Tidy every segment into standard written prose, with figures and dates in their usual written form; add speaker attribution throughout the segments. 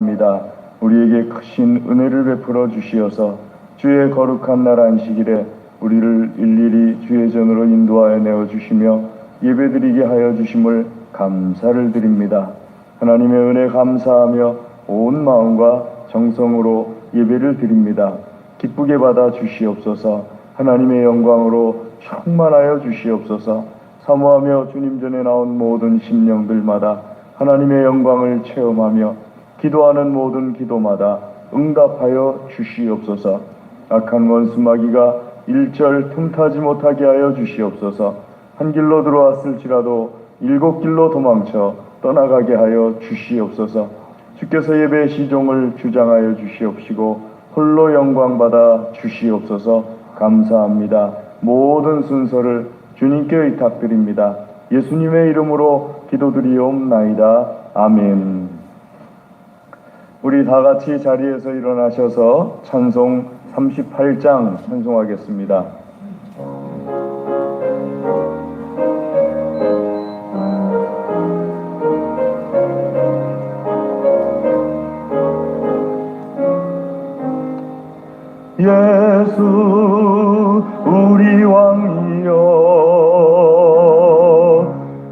Speaker 1: 입니다. 우리에게 크신 은혜를 베풀어 주시어서 주의 거룩한 날 안식일에 우리를 일일이 주의 전으로 인도하여 내어 주시며 예배드리게 하여 주심을 감사를 드립니다. 하나님의 은혜 감사하며 온 마음과 정성으로 예배를 드립니다. 기쁘게 받아 주시옵소서. 하나님의 영광으로 충만하여 주시옵소서. 사모하며 주님 전에 나온 모든 심령들마다 하나님의 영광을 체험하며 기도하는 모든 기도마다 응답하여 주시옵소서. 악한 원수 마귀가 일절 틈타지 못하게 하여 주시옵소서. 한 길로 들어왔을지라도 일곱 길로 도망쳐 떠나가게 하여 주시옵소서. 주께서 예배의 시종을 주장하여 주시옵시고 홀로 영광받아 주시옵소서. 감사합니다. 모든 순서를 주님께 의탁드립니다. 예수님의 이름으로 기도드리옵나이다. 아멘. 우리 다 같이 자리에서 일어나셔서 찬송 38장 찬송하겠습니다. 예수 우리 왕이여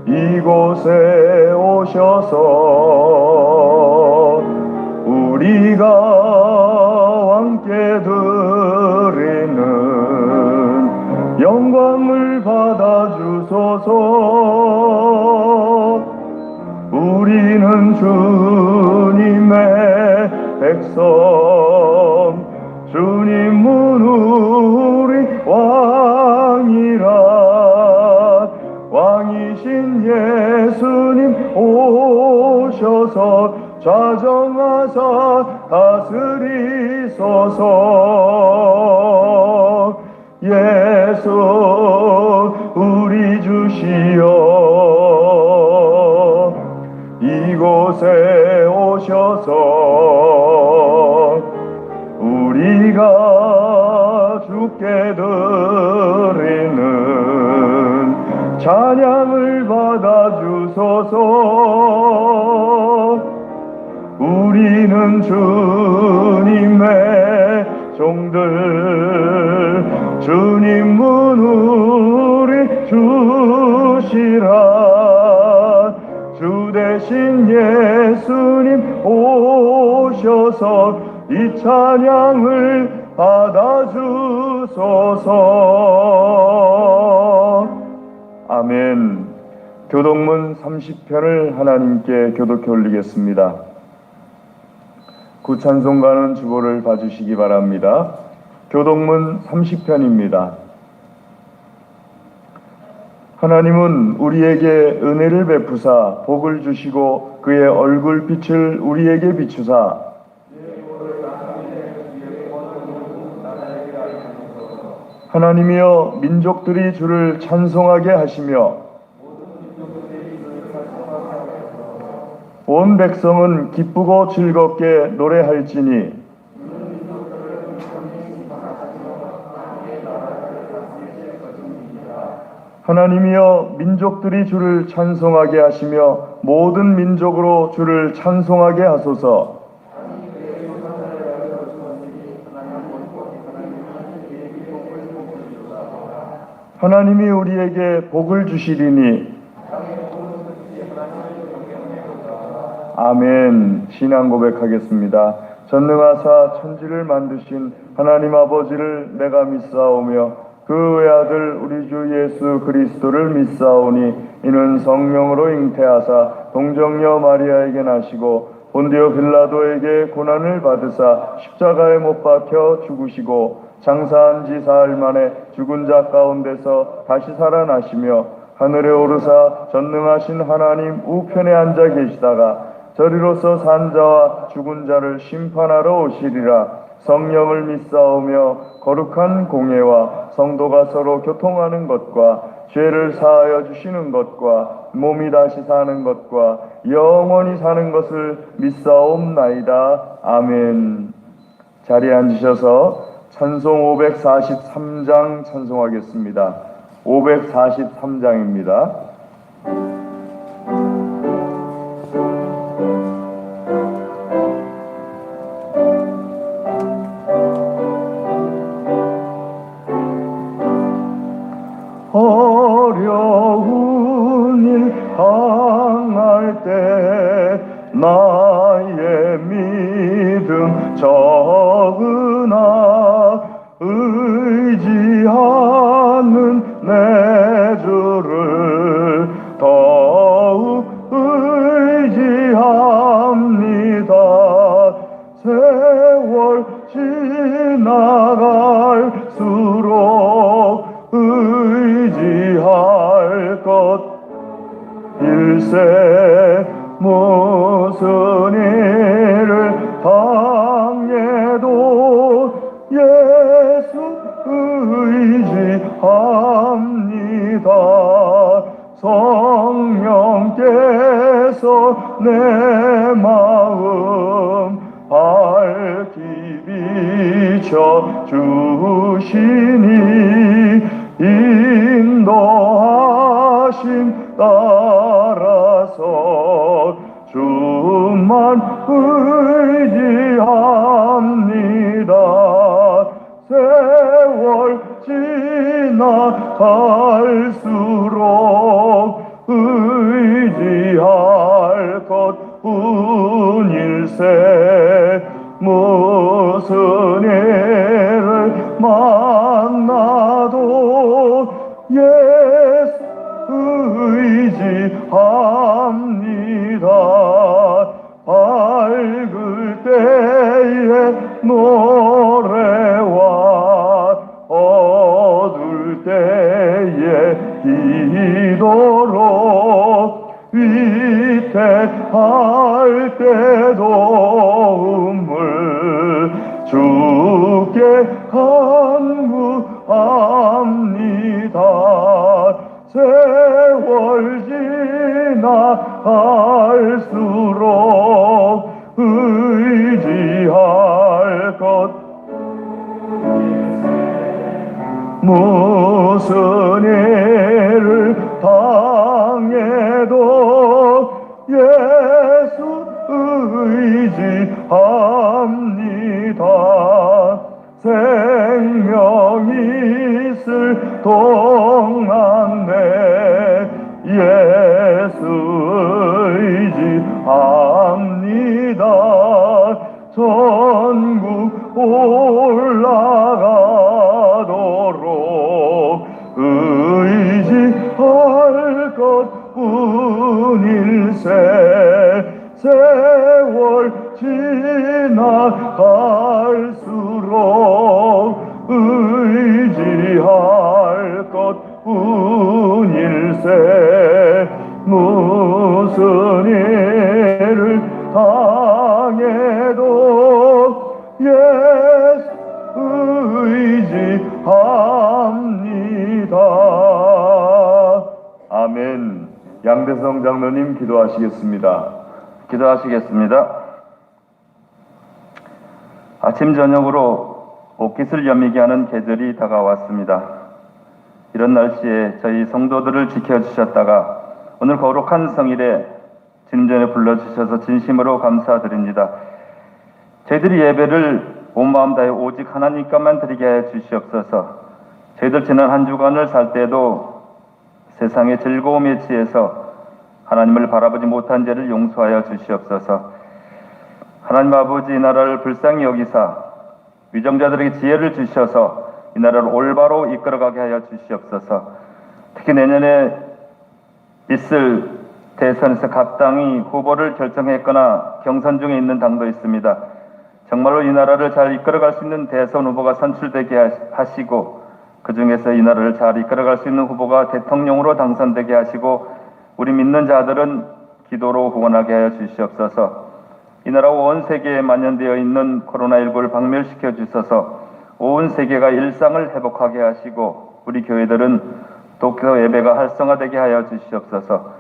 Speaker 1: 이곳에 오셔서 우리가 왕께 드리는 영광을 받아주소서. 우리는 주님의 백성 주님은 우리 왕이라. 왕이신 예수님 오셔서 좌정하사 다스리소서. 예수 우리 주시여 이곳에 오셔서 우리가 주께 드리는 찬양을 받아주소서. 우리는 주님의 종들 주님은 우리 주시라. 주 대신 예수님 오셔서 이 찬양을 받아주소서. 아멘. 교독문 30편을 하나님께 교독해 올리겠습니다. 구찬송가는 주보를 봐주시기 바랍니다. 교독문 30편입니다. 하나님은 우리에게 은혜를 베푸사 복을 주시고 그의 얼굴빛을 우리에게 비추사 하나님이여 민족들이 주를 찬송하게 하시며 온 백성은 기쁘고 즐겁게 노래할지니 하나님이여 민족들이 주를 찬송하게 하시며 모든 민족으로 주를 찬송하게 하소서. 하나님이 우리에게 복을 주시리니 아멘. 신앙 고백하겠습니다. 전능하사 천지를 만드신 하나님 아버지를 내가 믿사오며 그 외아들 우리 주 예수 그리스도를 믿사오니 이는 성령으로 잉태하사 동정녀 마리아에게 나시고 본디오 빌라도에게 고난을 받으사 십자가에 못 박혀 죽으시고 장사한 지 사흘 만에 죽은 자 가운데서 다시 살아나시며 하늘에 오르사 전능하신 하나님 우편에 앉아 계시다가 저리로서 산 자와 죽은 자를 심판하러 오시리라. 성령을 믿사오며 거룩한 공예와 성도가 서로 교통하는 것과 죄를 사하여 주시는 것과 몸이 다시 사는 것과 영원히 사는 것을 믿사옵나이다. 아멘. 자리에 앉으셔서 찬송 543장 찬송하겠습니다. 543장입니다. 적으나 의지하는 내 주를 더욱 의지합니다. 세월 지나갈수록 의지할 것 일세 무슨 일을 당해도 예수 의지합니다. 성령께서 내 마음 밝히 비춰 주시니 인도하심 따라서 주만 의지합니다. 세월 지나갈수록 의지할 것뿐일세 무슨 일을 만나도 예수 의지합니다. 밝을 때의 노래와 어두울 때의 기도로 위태할 때도 음을 주께 간구합니다. 세월 지나갈수록 의지할 것 무슨 일을 당해도 예수 의지합니다. 생명이 있을 동안 내 예수 의지합니다. 전국 올라가도록 의지할 것뿐일세 세월 지나갈수록 의지할 것뿐일세 무슨 일을 당해도 예수 의지합니다. 아멘. 양대성 장로님 기도하시겠습니다.
Speaker 2: 기도하시겠습니다. 아침 저녁으로 옷깃을 여미게 하는 계절이 다가왔습니다. 이런 날씨에 저희 성도들을 지켜주셨다가 오늘 거룩한 성일에 주님 전에 불러주셔서 진심으로 감사드립니다. 저희들이 예배를 온 마음 다해 오직 하나님께만 드리게 하여 주시옵소서. 저희들 지난 한 주간을 살 때도 세상의 즐거움에 취해서 하나님을 바라보지 못한 죄를 용서하여 주시옵소서. 하나님 아버지, 이 나라를 불쌍히 여기사 위정자들에게 지혜를 주셔서 이 나라를 올바로 이끌어가게 하여 주시옵소서. 특히 내년에 있을 대선에서 각당이 후보를 결정했거나 경선 중에 있는 당도 있습니다. 정말로 이 나라를 잘 이끌어갈 수 있는 대선 후보가 선출되게 하시고 그 중에서 이 나라를 잘 이끌어갈 수 있는 후보가 대통령으로 당선되게 하시고 우리 믿는 자들은 기도로 후원하게 하여 주시옵소서. 이 나라 온 세계에 만연되어 있는 코로나19를 박멸시켜 주셔서 온 세계가 일상을 회복하게 하시고 우리 교회들은 독교 예배가 활성화되게 하여 주시옵소서.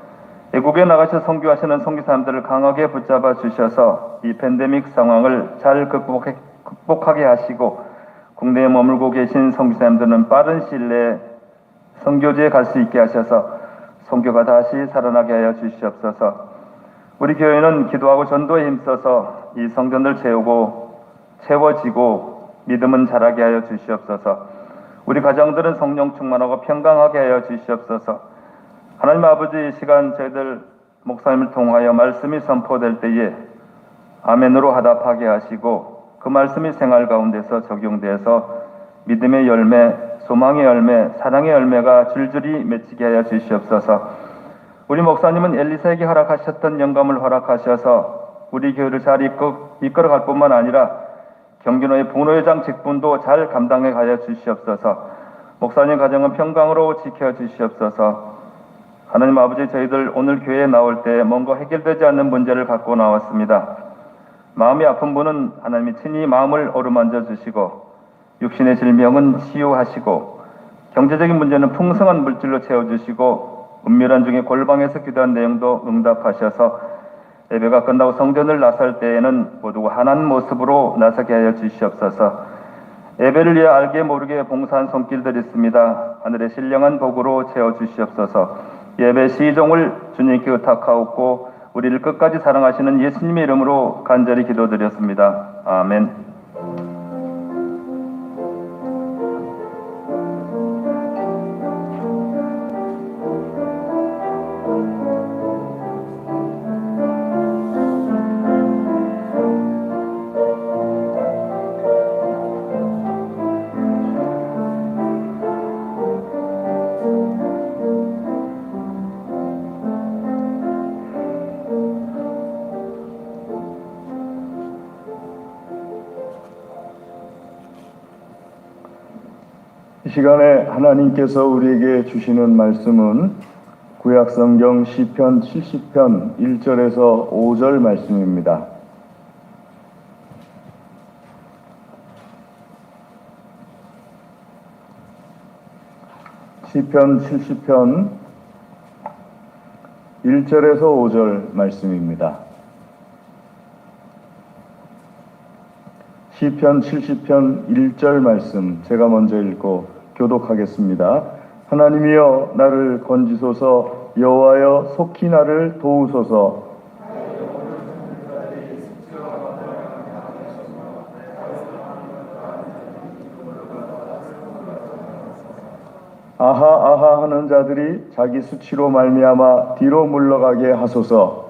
Speaker 2: 외국에 나가셔 선교하시는 선교사님들을 강하게 붙잡아 주셔서 이 팬데믹 상황을 잘 극복하게 하시고 국내에 머물고 계신 선교사님들은 빠른 시일 내에 선교지에 갈 수 있게 하셔서 선교가 다시 살아나게 하여 주시옵소서. 우리 교회는 기도하고 전도에 힘써서 이 성전을 채워지고 믿음은 자라게 하여 주시옵소서. 우리 가정들은 성령 충만하고 평강하게 하여 주시옵소서. 하나님 아버지, 이 시간 저희들 목사님을 통하여 말씀이 선포될 때에 아멘으로 화답하게 하시고 그 말씀이 생활 가운데서 적용돼서 믿음의 열매, 소망의 열매, 사랑의 열매가 줄줄이 맺히게 하여 주시옵소서. 우리 목사님은 엘리사에게 허락하셨던 영감을 허락하셔서 우리 교회를 잘 이끌어갈 뿐만 아니라 경기노의 부노회장 직분도 잘 감당해 가여 주시옵소서. 목사님 가정은 평강으로 지켜 주시옵소서. 하나님 아버지, 저희들 오늘 교회에 나올 때 뭔가 해결되지 않는 문제를 갖고 나왔습니다. 마음이 아픈 분은 하나님이 친히 마음을 어루만져 주시고, 육신의 질병은 치유하시고, 경제적인 문제는 풍성한 물질로 채워주시고, 은밀한 중에 골방에서 기도한 내용도 응답하셔서 예배가 끝나고 성전을 나설 때에는 모두가 환한 모습으로 나서게 하여 주시옵소서. 예배를 위해 알게 모르게 봉사한 손길들이 있습니다. 하늘의 신령한 복으로 채워주시옵소서. 예배 시종을 주님께 의탁하옵고 우리를 끝까지 사랑하시는 예수님의 이름으로 간절히 기도드렸습니다. 아멘.
Speaker 1: 이 시간에 하나님께서 우리에게 주시는 말씀은 구약성경 시편 70편 1절에서 5절 말씀입니다. 시편 70편 1절에서 5절 말씀입니다. 시편 70편 1절 말씀 제가 먼저 읽고 교독하겠습니다. 하나님이여 나를 건지소서, 여호와여 속히 나를 도우소서. 아하 아하 하는 자들이 자기 수치로 말미암아 뒤로 물러가게 하소서.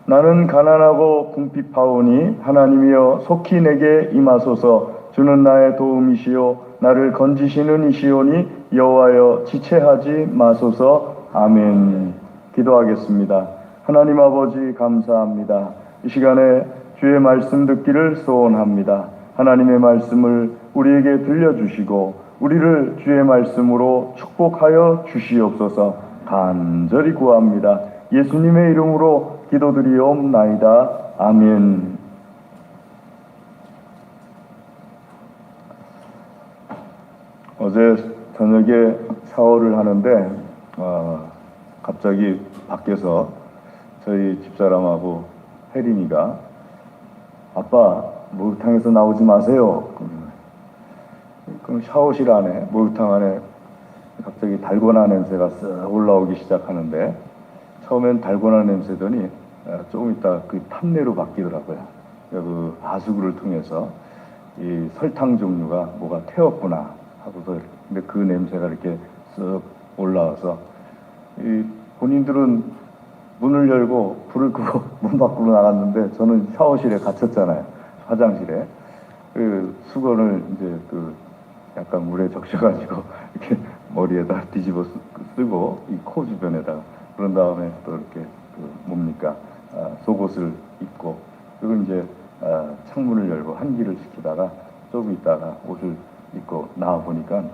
Speaker 1: 나는 가난하고 궁핍하오니 하나님이여 속히 내게 임하소서. 주는 나의 도움이시요 나를 건지시는 이시오니 여호와여 지체하지 마소서. 아멘. 기도하겠습니다. 하나님 아버지 감사합니다. 이 시간에 주의 말씀 듣기를 소원합니다. 하나님의 말씀을 우리에게 들려주시고 우리를 주의 말씀으로 축복하여 주시옵소서. 간절히 구합니다. 예수님의 이름으로 기도드리옵나이다. 아멘. 어제 저녁에 샤워를 하는데 갑자기 밖에서 저희 집사람하고 혜린이가 아빠 목욕탕에서 나오지 마세요. 그럼 샤워실 안에 목욕탕 안에 갑자기 달고나 냄새가 쓱 올라오기 시작하는데 처음엔 달고나 냄새더니 조금 있다 그 탄내로 바뀌더라고요. 그 하수구를 통해서 이 설탕 종류가 뭐가 태웠구나 하고서 근데 그 냄새가 이렇게 쓱 올라와서 이 본인들은 문을 열고 불을 끄고 문 밖으로 나갔는데 저는 샤워실에 갇혔잖아요. 화장실에 그 수건을 이제 그 약간 물에 적셔가지고 이렇게 머리에다 뒤집어 쓰고 이 코 주변에다가 그런 다음에 또 이렇게 뭡니까 속옷을 입고 그리고 이제 창문을 열고 환기를 시키다가 조금 있다가 옷을 입고 나와 보니까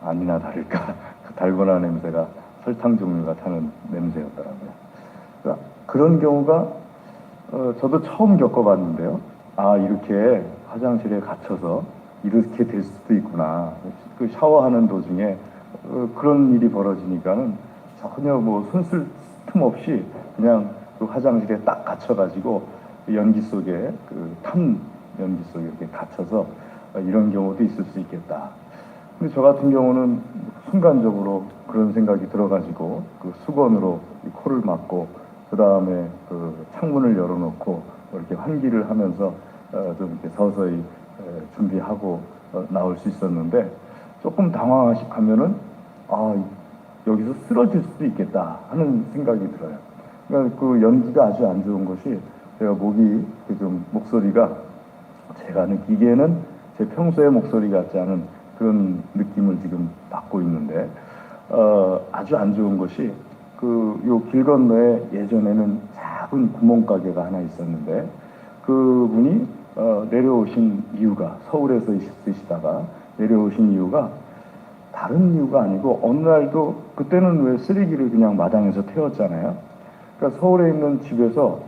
Speaker 1: 아니나 다를까 그 달고나 냄새가 설탕 종류가 타는 냄새였더라고요. 그러니까 그런 경우가 저도 처음 겪어봤는데요. 아 이렇게 화장실에 갇혀서 이렇게 될 수도 있구나. 그 샤워하는 도중에 그런 일이 벌어지니까는 전혀 뭐 손쓸 틈 없이 그냥 그 화장실에 딱 갇혀가지고 연기 속에 그 탄 연기 속에 이렇게 갇혀서 이런 경우도 있을 수 있겠다. 근데 저 같은 경우는 순간적으로 그런 생각이 들어가지고 그 수건으로 이 코를 막고 그 다음에 그 창문을 열어놓고 이렇게 환기를 하면서 좀 이렇게 서서히 준비하고 나올 수 있었는데 조금 당황하면은 여기서 쓰러질 수도 있겠다 하는 생각이 들어요. 그러니까 그 연기가 아주 안 좋은 것이 제가 목소리가 제가 느끼기에는 제 평소의 목소리 같지 않은 그런 느낌을 지금 받고 있는데 아주 안 좋은 것이 요 길 건너에 예전에는 작은 구멍가게가 하나 있었는데 그분이 내려오신 이유가 서울에서 있으시다가 내려오신 이유가 다른 이유가 아니고 어느 날도 그때는 왜 쓰레기를 그냥 마당에서 태웠잖아요. 그러니까 서울에 있는 집에서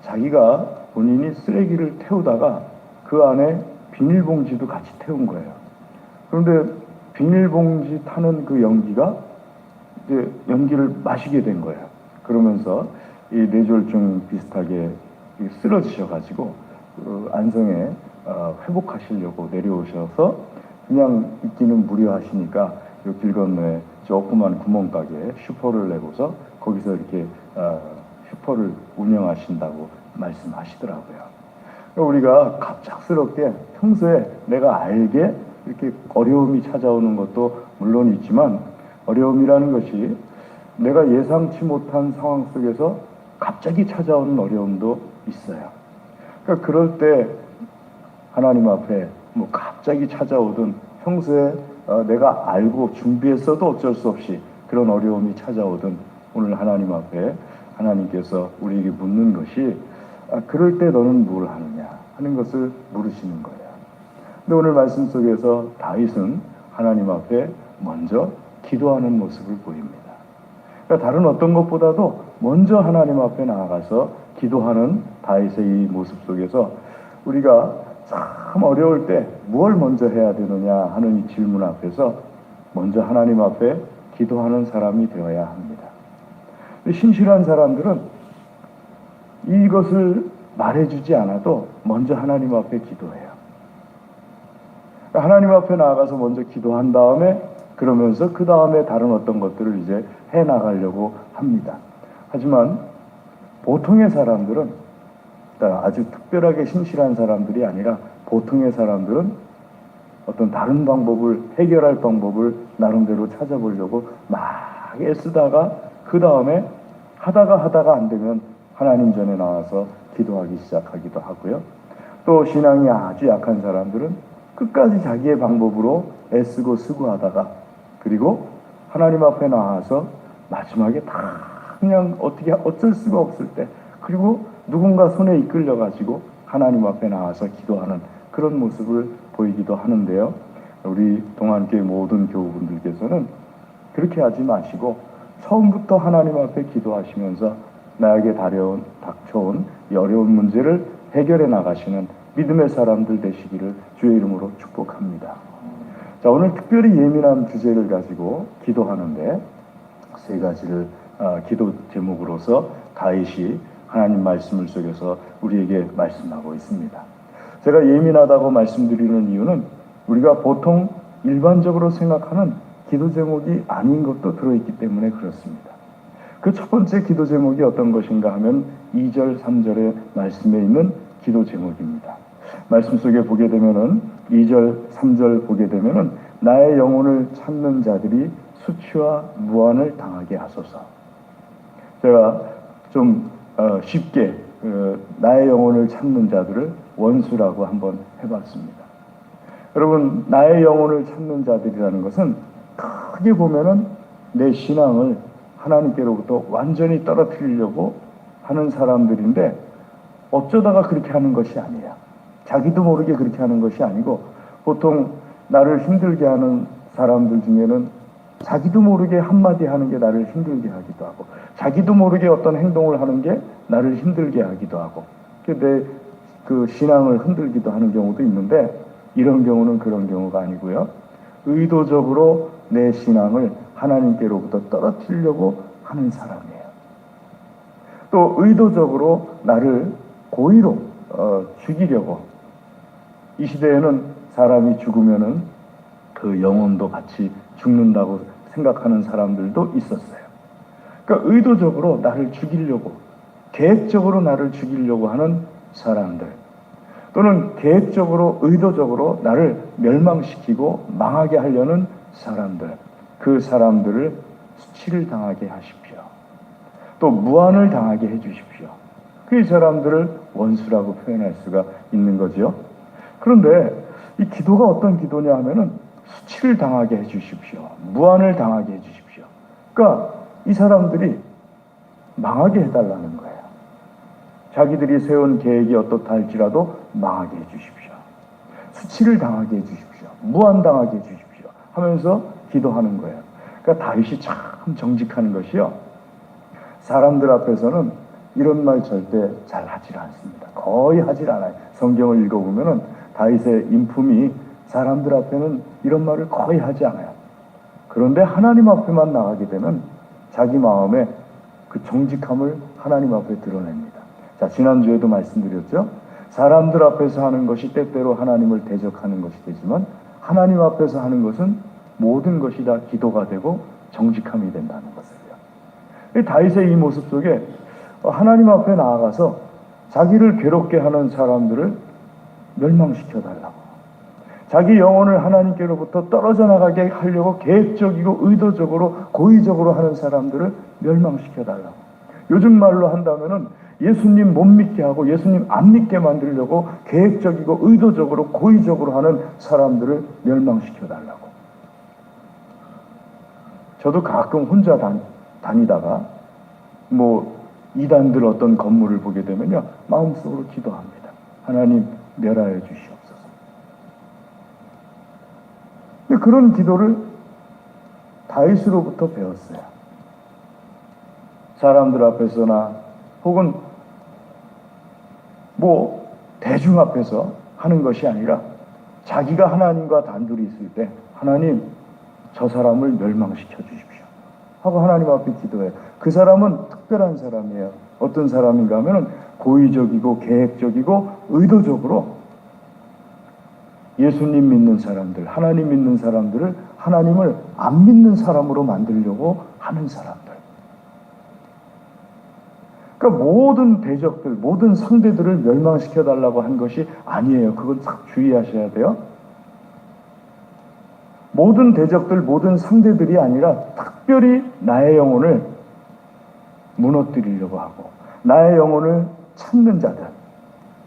Speaker 1: 자기가 본인이 쓰레기를 태우다가 그 안에 비닐봉지도 같이 태운 거예요. 그런데 비닐봉지 타는 그 연기가 이제 연기를 마시게 된 거예요. 그러면서 이 뇌졸중 비슷하게 쓰러지셔가지고 안성에 회복하시려고 내려오셔서 그냥 있기는 무료하시니까 요 길 건너에 조그만 구멍가게에 슈퍼를 내고서 거기서 이렇게 슈퍼를 운영하신다고 말씀하시더라고요. 우리가 갑작스럽게 평소에 내가 알게 이렇게 어려움이 찾아오는 것도 물론 있지만 어려움이라는 것이 내가 예상치 못한 상황 속에서 갑자기 찾아오는 어려움도 있어요. 그러니까 그럴 때 하나님 앞에 갑자기 찾아오든 평소에 내가 알고 준비했어도 어쩔 수 없이 그런 어려움이 찾아오든 오늘 하나님 앞에 하나님께서 우리에게 묻는 것이 그럴 때 너는 뭘 하느냐 하는 것을 물으시는 거예요. 근데 오늘 말씀 속에서 다윗은 하나님 앞에 먼저 기도하는 모습을 보입니다. 그러니까 다른 어떤 것보다도 먼저 하나님 앞에 나아가서 기도하는 다윗의 이 모습 속에서 우리가 참 어려울 때 무엇을 먼저 해야 되느냐 하는 이 질문 앞에서 먼저 하나님 앞에 기도하는 사람이 되어야 합니다. 신실한 사람들은 이것을 말해주지 않아도 먼저 하나님 앞에 기도해요. 하나님 앞에 나아가서 먼저 기도한 다음에 그러면서 그 다음에 다른 어떤 것들을 이제 해나가려고 합니다. 하지만 보통의 사람들은 아주 특별하게 신실한 사람들이 아니라 보통의 사람들은 어떤 다른 방법을 해결할 방법을 나름대로 찾아보려고 막 애쓰다가 그 다음에 하다가 안 되면 하나님 전에 나와서 기도하기 시작하기도 하고요. 또 신앙이 아주 약한 사람들은 끝까지 자기의 방법으로 애쓰고 수고하다가 그리고 하나님 앞에 나와서 마지막에 다 그냥 어쩔 수가 없을 때 그리고 누군가 손에 이끌려 가지고 하나님 앞에 나와서 기도하는 그런 모습을 보이기도 하는데요. 우리 동안교회 모든 교우분들께서는 그렇게 하지 마시고 처음부터 하나님 앞에 기도하시면서 나에게 닥쳐온 이 어려운 문제를 해결해 나가시는 믿음의 사람들 되시기를 주의 이름으로 축복합니다. 자, 오늘 특별히 예민한 주제를 가지고 기도하는데 세 가지를 기도 제목으로서 다윗이 하나님 말씀을 속에서 우리에게 말씀하고 있습니다. 제가 예민하다고 말씀드리는 이유는 우리가 보통 일반적으로 생각하는 기도 제목이 아닌 것도 들어있기 때문에 그렇습니다. 그 첫 번째 기도 제목이 어떤 것인가 하면 2절, 3절의 말씀에 있는 기도 제목입니다. 말씀 속에 보게 되면은 2절, 3절 보게 되면은 나의 영혼을 찾는 자들이 수치와 무한을 당하게 하소서. 제가 좀 쉽게 나의 영혼을 찾는 자들을 원수라고 한번 해봤습니다. 여러분, 나의 영혼을 찾는 자들이라는 것은 크게 보면은 내 신앙을 하나님께로부터 완전히 떨어뜨리려고 하는 사람들인데 어쩌다가 그렇게 하는 것이 아니야. 자기도 모르게 그렇게 하는 것이 아니고 보통 나를 힘들게 하는 사람들 중에는 자기도 모르게 한마디 하는 게 나를 힘들게 하기도 하고 자기도 모르게 어떤 행동을 하는 게 나를 힘들게 하기도 하고 내 그 신앙을 흔들기도 하는 경우도 있는데 이런 경우는 그런 경우가 아니고요. 의도적으로 내 신앙을 하나님께로부터 떨어뜨리려고 하는 사람이에요. 또 의도적으로 나를 고의로 죽이려고 이 시대에는 사람이 죽으면은 그 영혼도 같이 죽는다고 생각하는 사람들도 있었어요. 그러니까 의도적으로 나를 죽이려고 계획적으로 나를 죽이려고 하는 사람들 또는 계획적으로 의도적으로 나를 멸망시키고 망하게 하려는 사람들, 그 사람들을 수치를 당하게 하십시오. 또 무한을 당하게 해주십시오. 그 사람들을 원수라고 표현할 수가 있는 거죠. 그런데 이 기도가 어떤 기도냐 하면은 수치를 당하게 해주십시오. 무한을 당하게 해주십시오. 그러니까 이 사람들이 망하게 해달라는 거예요. 자기들이 세운 계획이 어떻다 할지라도 망하게 해주십시오. 수치를 당하게 해주십시오. 무한당하게 해주십시오. 하면서 기도하는 거예요. 그러니까 다윗이 참 정직한 것이요. 사람들 앞에서는 이런 말 절대 잘 하질 않습니다. 거의 하질 않아요. 성경을 읽어보면은 다윗의 인품이 사람들 앞에는 이런 말을 거의 하지 않아요. 그런데 하나님 앞에만 나가게 되면 자기 마음에 그 정직함을 하나님 앞에 드러냅니다. 자, 지난주에도 말씀드렸죠. 사람들 앞에서 하는 것이 때때로 하나님을 대적하는 것이 되지만 하나님 앞에서 하는 것은 모든 것이 다 기도가 되고 정직함이 된다는 것을요. 다윗의 이 모습 속에 하나님 앞에 나아가서 자기를 괴롭게 하는 사람들을 멸망시켜달라고, 자기 영혼을 하나님께로부터 떨어져 나가게 하려고 계획적이고 의도적으로 고의적으로 하는 사람들을 멸망시켜달라고. 요즘 말로 한다면은 예수님 못 믿게 하고 예수님 안 믿게 만들려고 계획적이고 의도적으로 고의적으로 하는 사람들을 멸망시켜달라고. 저도 가끔 혼자 다니다가 이단들 어떤 건물을 보게 되면요, 마음속으로 기도합니다. 하나님 멸하여 주시옵소서. 근데 그런 기도를 다윗으로부터 배웠어요. 사람들 앞에서나 혹은 대중 앞에서 하는 것이 아니라 자기가 하나님과 단둘이 있을 때 하나님 저 사람을 멸망시켜 주십시오 하고 하나님 앞에 기도해요. 그 사람은 특별한 사람이에요. 어떤 사람인가 하면 고의적이고 계획적이고 의도적으로 예수님 믿는 사람들, 하나님 믿는 사람들을 하나님을 안 믿는 사람으로 만들려고 하는 사람들. 그러니까 모든 대적들, 모든 상대들을 멸망시켜달라고 한 것이 아니에요. 그건 딱 주의하셔야 돼요. 모든 대적들, 모든 상대들이 아니라 특별히 나의 영혼을 무너뜨리려고 하고 나의 영혼을 찾는 자들,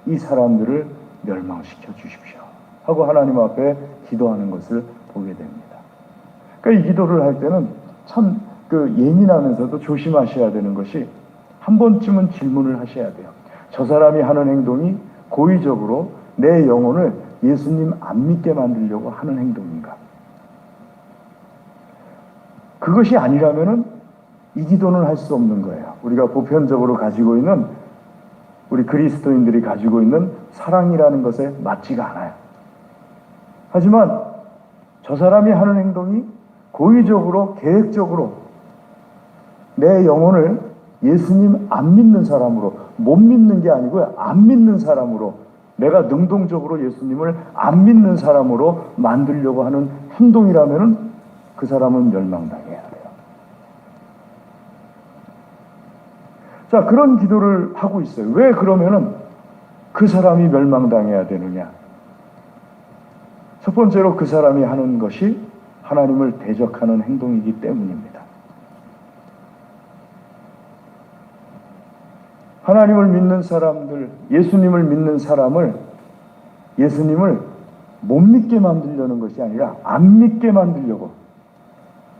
Speaker 1: 이 사람들을 멸망시켜 주십시오 하고 하나님 앞에 기도하는 것을 보게 됩니다. 그러니까 이 기도를 할 때는 참 예민하면서도 조심하셔야 되는 것이, 한 번쯤은 질문을 하셔야 돼요. 저 사람이 하는 행동이 고의적으로 내 영혼을 예수님 안 믿게 만들려고 하는 행동인가? 그것이 아니라면은 이 기도는 할 수 없는 거예요. 우리가 보편적으로 가지고 있는, 우리 그리스도인들이 가지고 있는 사랑이라는 것에 맞지가 않아요. 하지만 저 사람이 하는 행동이 고의적으로 계획적으로 내 영혼을 예수님 안 믿는 사람으로, 못 믿는 게 아니고요, 안 믿는 사람으로, 내가 능동적으로 예수님을 안 믿는 사람으로 만들려고 하는 행동이라면은 그 사람은 멸망당해야 돼요. 자, 그런 기도를 하고 있어요. 왜 그러면은 그 사람이 멸망당해야 되느냐? 첫 번째로 그 사람이 하는 것이 하나님을 대적하는 행동이기 때문입니다. 하나님을 믿는 사람들, 예수님을 믿는 사람을, 예수님을 못 믿게 만들려는 것이 아니라 안 믿게 만들려고,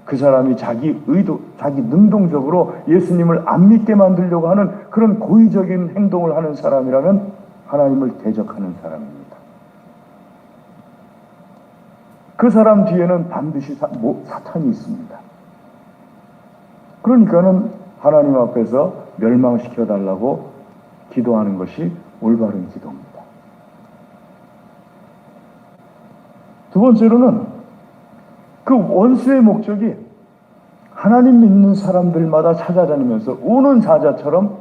Speaker 1: 그 사람이 자기 의도, 자기 능동적으로 예수님을 안 믿게 만들려고 하는 그런 고의적인 행동을 하는 사람이라면 하나님을 대적하는 사람입니다. 그 사람 뒤에는 반드시 사탄이 있습니다. 그러니까는 하나님 앞에서 멸망시켜달라고 기도하는 것이 올바른 기도입니다. 두 번째로는 그 원수의 목적이 하나님 믿는 사람들마다 찾아다니면서 우는 사자처럼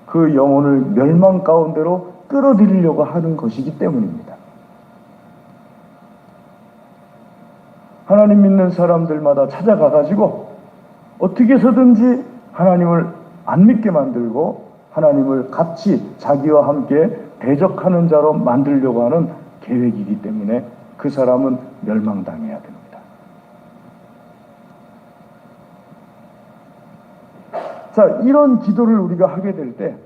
Speaker 1: 그 영혼을 멸망 가운데로 끌어들이려고 하는 것이기 때문입니다. 하나님 믿는 사람들마다 찾아가가지고 어떻게 해서든지 하나님을 안 믿게 만들고 하나님을 같이 자기와 함께 대적하는 자로 만들려고 하는 계획이기 때문에 그 사람은 멸망당해야 됩니다. 자, 이런 기도를 우리가 하게 될 때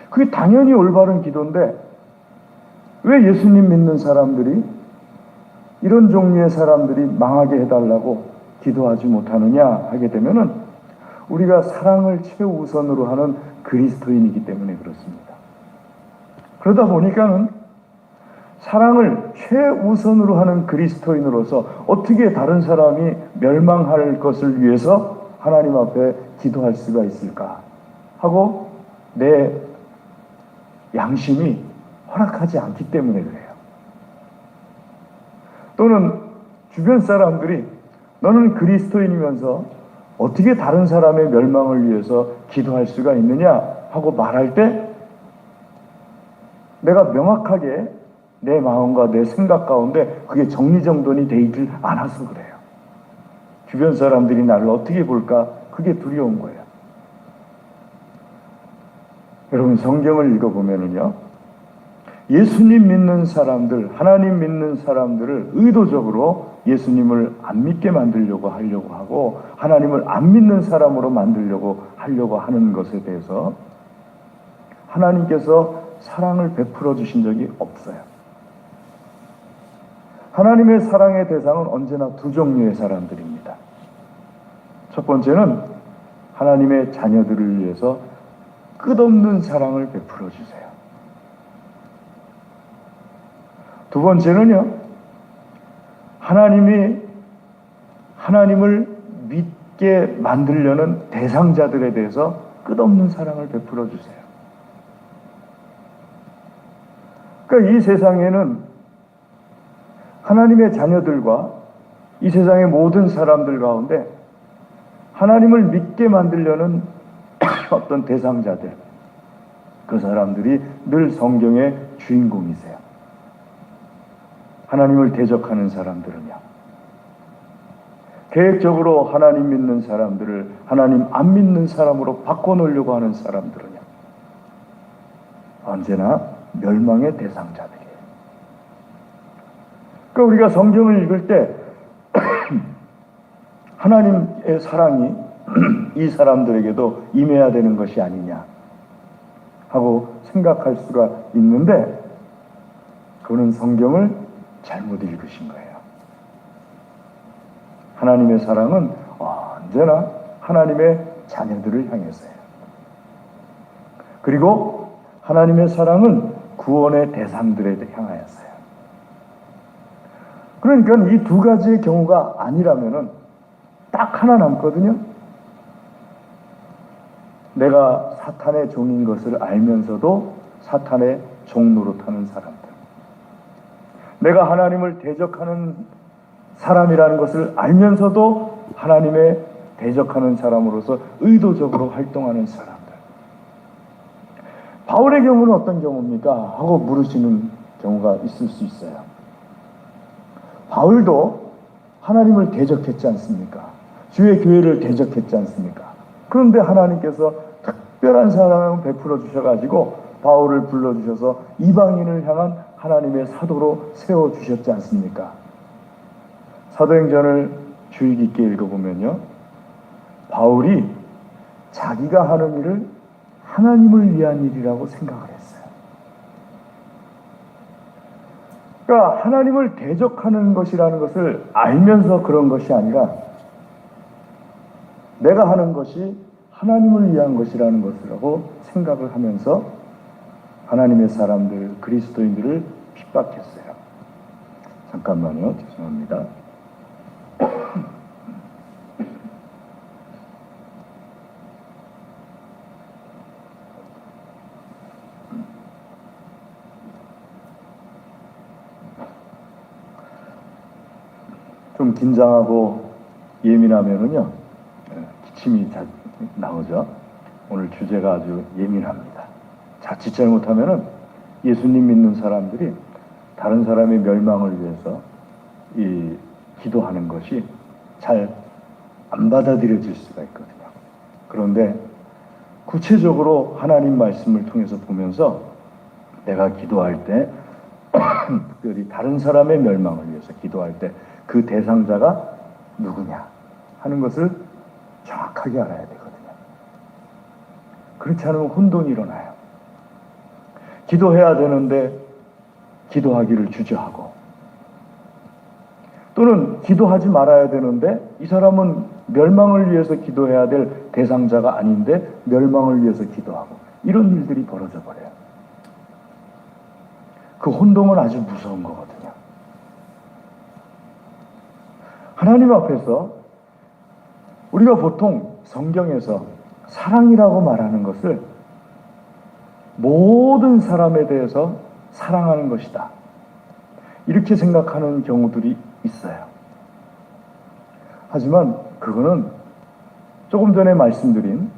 Speaker 1: 그게 당연히 올바른 기도인데 왜 예수님 믿는 사람들이 이런 종류의 사람들이 망하게 해달라고 기도하지 못하느냐 하게 되면은 우리가 사랑을 최우선으로 하는 그리스도인이기 때문에 그렇습니다. 그러다 보니까는 사랑을 최우선으로 하는 그리스도인으로서 어떻게 다른 사람이 멸망할 것을 위해서 하나님 앞에 기도할 수가 있을까 하고 내 양심이 허락하지 않기 때문에 그래요. 또는 주변 사람들이 너는 그리스도인이면서 어떻게 다른 사람의 멸망을 위해서 기도할 수가 있느냐 하고 말할 때 내가 명확하게 내 마음과 내 생각 가운데 그게 정리정돈이 되질 않아서 그래요. 주변 사람들이 나를 어떻게 볼까? 그게 두려운 거예요. 여러분 성경을 읽어보면은요, 예수님 믿는 사람들, 하나님 믿는 사람들을 의도적으로 예수님을 안 믿게 만들려고 하려고 하고 하나님을 안 믿는 사람으로 만들려고 하려고 하는 것에 대해서 하나님께서 사랑을 베풀어 주신 적이 없어요. 하나님의 사랑의 대상은 언제나 두 종류의 사람들입니다. 첫 번째는 하나님의 자녀들을 위해서 끝없는 사랑을 베풀어 주세요. 두 번째는요, 하나님을 믿게 만들려는 대상자들에 대해서 끝없는 사랑을 베풀어 주세요. 그러니까 이 세상에는 하나님의 자녀들과 이 세상의 모든 사람들 가운데 하나님을 믿게 만들려는 어떤 대상자들, 그 사람들이 늘 성경의 주인공이세요. 하나님을 대적하는 사람들은요, 계획적으로 하나님 믿는 사람들을 하나님 안 믿는 사람으로 바꿔놓으려고 하는 사람들은요, 언제나 멸망의 대상자들이에요. 그러니까 우리가 성경을 읽을 때 하나님의 사랑이 이 사람들에게도 임해야 되는 것이 아니냐 하고 생각할 수가 있는데 그거는 성경을 잘못 읽으신 거예요. 하나님의 사랑은 언제나 하나님의 자녀들을 향해서요. 그리고 하나님의 사랑은 구원의 대상들에 향하였어요. 그러니까 이 두 가지의 경우가 아니라면은 딱 하나 남거든요. 내가 사탄의 종인 것을 알면서도 사탄의 종 노릇하는 사람들. 내가 하나님을 대적하는 사람이라는 것을 알면서도 하나님의 대적하는 사람으로서 의도적으로 활동하는 사람들. 바울의 경우는 어떤 경우입니까? 하고 물으시는 경우가 있을 수 있어요. 바울도 하나님을 대적했지 않습니까? 주의 교회를 대적했지 않습니까? 그런데 하나님께서 특별한 사랑을 베풀어 주셔가지고 바울을 불러주셔서 이방인을 향한 하나님의 사도로 세워주셨지 않습니까? 사도행전을 주의 깊게 읽어보면요, 바울이 자기가 하는 일을 하나님을 위한 일이라고 생각을 했어요. 그러니까 하나님을 대적하는 것이라는 것을 알면서 그런 것이 아니라 내가 하는 것이 하나님을 위한 것이라는 것이라고 생각을 하면서 하나님의 사람들, 그리스도인들을 핍박했어요. 잠깐만요. 죄송합니다. 좀 긴장하고 예민하면은요, 기침이 나오죠. 오늘 주제가 아주 예민합니다. 자칫 잘못하면은 예수님 믿는 사람들이 다른 사람의 멸망을 위해서 기도하는 것이 잘 안 받아들여질 수가 있거든요. 그런데 구체적으로 하나님 말씀을 통해서 보면서 내가 기도할 때 특별히 다른 사람의 멸망을 위해서 기도할 때 그 대상자가 누구냐 하는 것을 정확하게 알아야 되거든요. 그렇지 않으면 혼돈이 일어나요. 기도해야 되는데 기도하기를 주저하고, 또는 기도하지 말아야 되는데 이 사람은 멸망을 위해서 기도해야 될 대상자가 아닌데 멸망을 위해서 기도하고, 이런 일들이 벌어져 버려요. 그 혼동은 아주 무서운 거거든요. 하나님 앞에서 우리가 보통 성경에서 사랑이라고 말하는 것을 모든 사람에 대해서 사랑하는 것이다, 이렇게 생각하는 경우들이 있어요. 하지만 그거는 조금 전에 말씀드린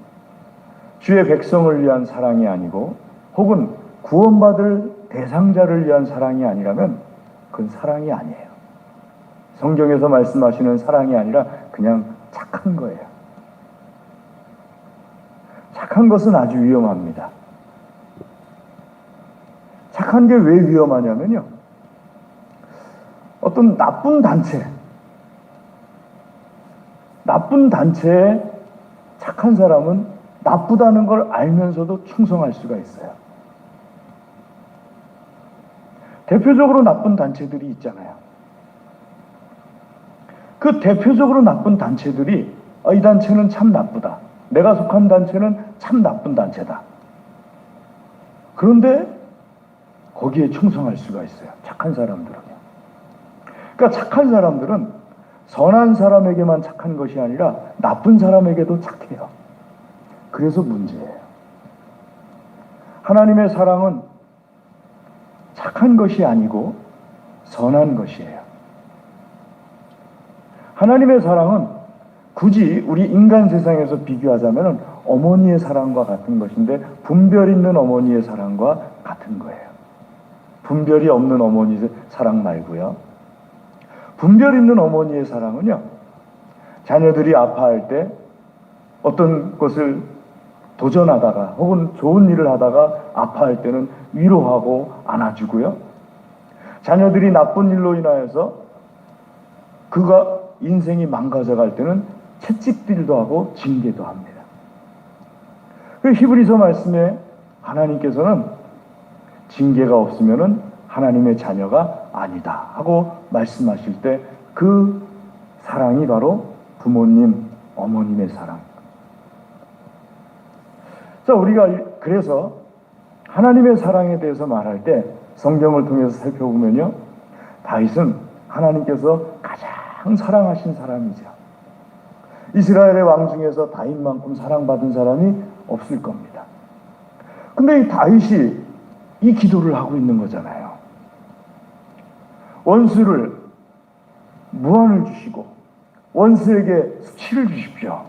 Speaker 1: 주의 백성을 위한 사랑이 아니고, 혹은 구원받을 대상자를 위한 사랑이 아니라면 그건 사랑이 아니에요. 성경에서 말씀하시는 사랑이 아니라 그냥 착한 거예요. 착한 것은 아주 위험합니다. 착한 게 왜 위험하냐면요, 어떤 나쁜 단체에 착한 사람은 나쁘다는 걸 알면서도 충성할 수가 있어요. 대표적으로 나쁜 단체들이 있잖아요. 그 대표적으로 나쁜 단체들이 이 단체는 참 나쁘다, 내가 속한 단체는 참 나쁜 단체다, 그런데 거기에 충성할 수가 있어요. 착한 사람들은요. 그러니까 착한 사람들은 선한 사람에게만 착한 것이 아니라 나쁜 사람에게도 착해요. 그래서 문제예요. 하나님의 사랑은 착한 것이 아니고 선한 것이에요. 하나님의 사랑은 굳이 우리 인간 세상에서 비교하자면 어머니의 사랑과 같은 것인데, 분별 있는 어머니의 사랑과 같은 거예요. 분별이 없는 어머니의 사랑 말고요. 분별 있는 어머니의 사랑은요, 자녀들이 아파할 때 어떤 것을 도전하다가 혹은 좋은 일을 하다가 아파할 때는 위로하고 안아주고요, 자녀들이 나쁜 일로 인하여서 그가 인생이 망가져갈 때는 채찍질도 하고 징계도 합니다. 그 히브리서 말씀에 하나님께서는 징계가 없으면은 하나님의 자녀가 아니다 하고 말씀하실 때, 그 사랑이 바로 부모님, 어머님의 사랑. 자, 우리가 그래서 하나님의 사랑에 대해서 말할 때 성경을 통해서 살펴보면요, 다윗은 하나님께서 가장 사랑하신 사람이죠. 이스라엘의 왕 중에서 다윗만큼 사랑받은 사람이 없을 겁니다. 근데 이 다윗이 이 기도를 하고 있는 거잖아요. 원수를 무한을 주시고 원수에게 수치를 주십시오.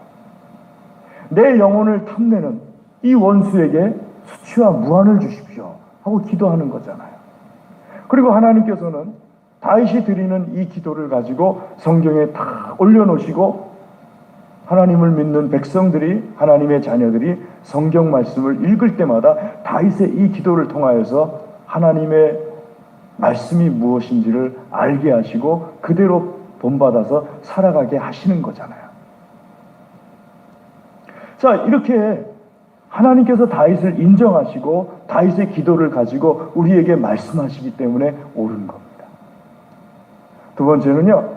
Speaker 1: 내 영혼을 탐내는 이 원수에게 수치와 무한을 주십시오 하고 기도하는 거잖아요. 그리고 하나님께서는 다윗이 드리는 이 기도를 가지고 성경에 다 올려놓으시고, 하나님을 믿는 백성들이, 하나님의 자녀들이 성경 말씀을 읽을 때마다 다윗의 이 기도를 통하여서 하나님의 말씀이 무엇인지를 알게 하시고 그대로 본받아서 살아가게 하시는 거잖아요. 자, 이렇게 하나님께서 다윗을 인정하시고 다윗의 기도를 가지고 우리에게 말씀하시기 때문에 옳은 겁니다. 두 번째는요,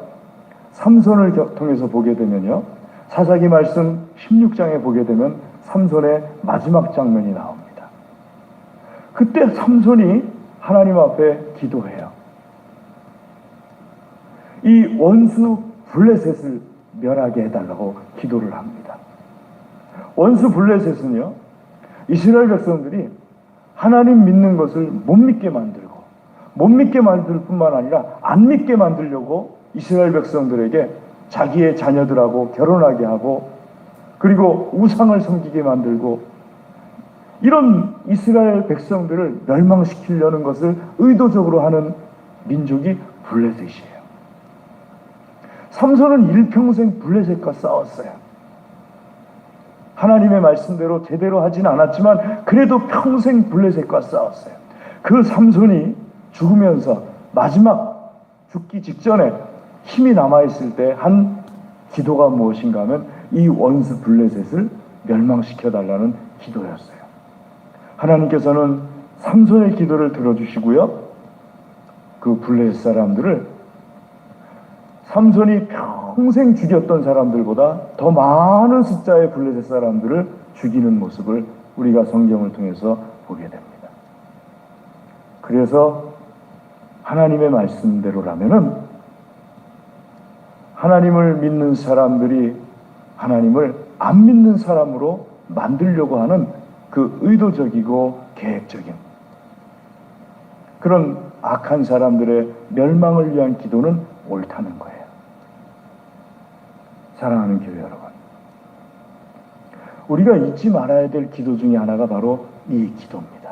Speaker 1: 삼손을 통해서 보게 되면요, 사사기 말씀 16장에 보게 되면 삼손의 마지막 장면이 나옵니다. 그때 삼손이 하나님 앞에 기도해요. 이 원수 블레셋을 멸하게 해달라고 기도를 합니다. 원수 블레셋은요, 이스라엘 백성들이 하나님 믿는 것을 못 믿게 만들고, 못 믿게 만들 뿐만 아니라 안 믿게 만들려고 이스라엘 백성들에게 자기의 자녀들하고 결혼하게 하고, 그리고 우상을 섬기게 만들고, 이런 이스라엘 백성들을 멸망시키려는 것을 의도적으로 하는 민족이 블레셋이에요. 삼손은 일평생 블레셋과 싸웠어요. 하나님의 말씀대로 제대로 하진 않았지만 그래도 평생 블레셋과 싸웠어요. 그 삼손이 죽으면서 마지막 죽기 직전에 힘이 남아있을 때 한 기도가 무엇인가 하면 이 원수 블레셋을 멸망시켜달라는 기도였어요. 하나님께서는 삼손의 기도를 들어주시고요. 그 블레셋 사람들을 삼손이 평생 죽였던 사람들보다 더 많은 숫자의 블레셋 사람들을 죽이는 모습을 우리가 성경을 통해서 보게 됩니다. 그래서 하나님의 말씀대로라면은 하나님을 믿는 사람들이 하나님을 안 믿는 사람으로 만들려고 하는 그 의도적이고 계획적인 그런 악한 사람들의 멸망을 위한 기도는 옳다는 거예요. 사랑하는 교회 여러분, 우리가 잊지 말아야 될 기도 중에 하나가 바로 이 기도입니다.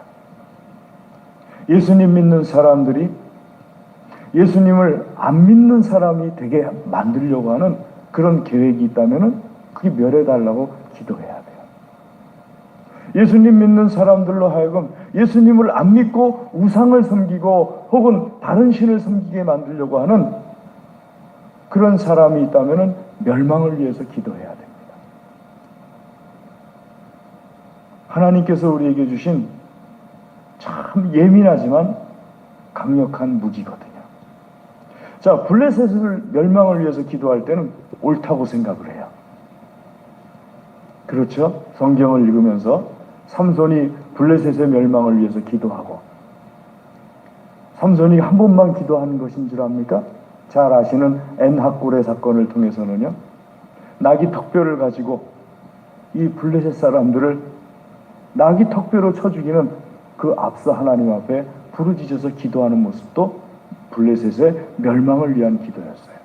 Speaker 1: 예수님 믿는 사람들이 예수님을 안 믿는 사람이 되게 만들려고 하는 그런 계획이 있다면 그게 멸해달라고 기도해야 돼요. 예수님 믿는 사람들로 하여금 예수님을 안 믿고 우상을 섬기고 혹은 다른 신을 섬기게 만들려고 하는 그런 사람이 있다면 멸망을 위해서 기도해야 됩니다. 하나님께서 우리에게 주신 참 예민하지만 강력한 무기거든요. 자, 블레셋을 멸망을 위해서 기도할 때는 옳다고 생각을 해요. 그렇죠? 성경을 읽으면서 삼손이 블레셋의 멸망을 위해서 기도하고, 삼손이 한 번만 기도한 것인 줄 압니까? 잘 아시는 엔하골의 사건을 통해서는요, 나귀 턱뼈를 가지고 이 블레셋 사람들을 나귀 턱뼈로 쳐 죽이는 그 앞서 하나님 앞에 부르짖어서 기도하는 모습도 블레셋의 멸망을 위한 기도였어요.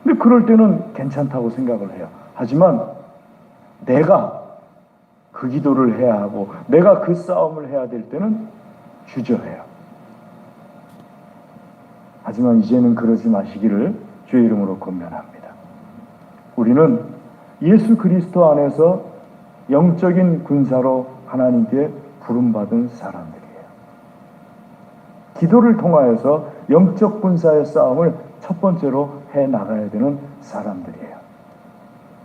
Speaker 1: 근데 그럴 때는 괜찮다고 생각을 해요. 하지만 내가 그 기도를 해야 하고 내가 그 싸움을 해야 될 때는 주저해요. 하지만 이제는 그러지 마시기를 주의 이름으로 권면합니다. 우리는 예수 그리스도 안에서 영적인 군사로 하나님께 부름받은 사람들이에요. 기도를 통하여서 영적 군사의 싸움을 첫 번째로 해나가야 되는 사람들이에요.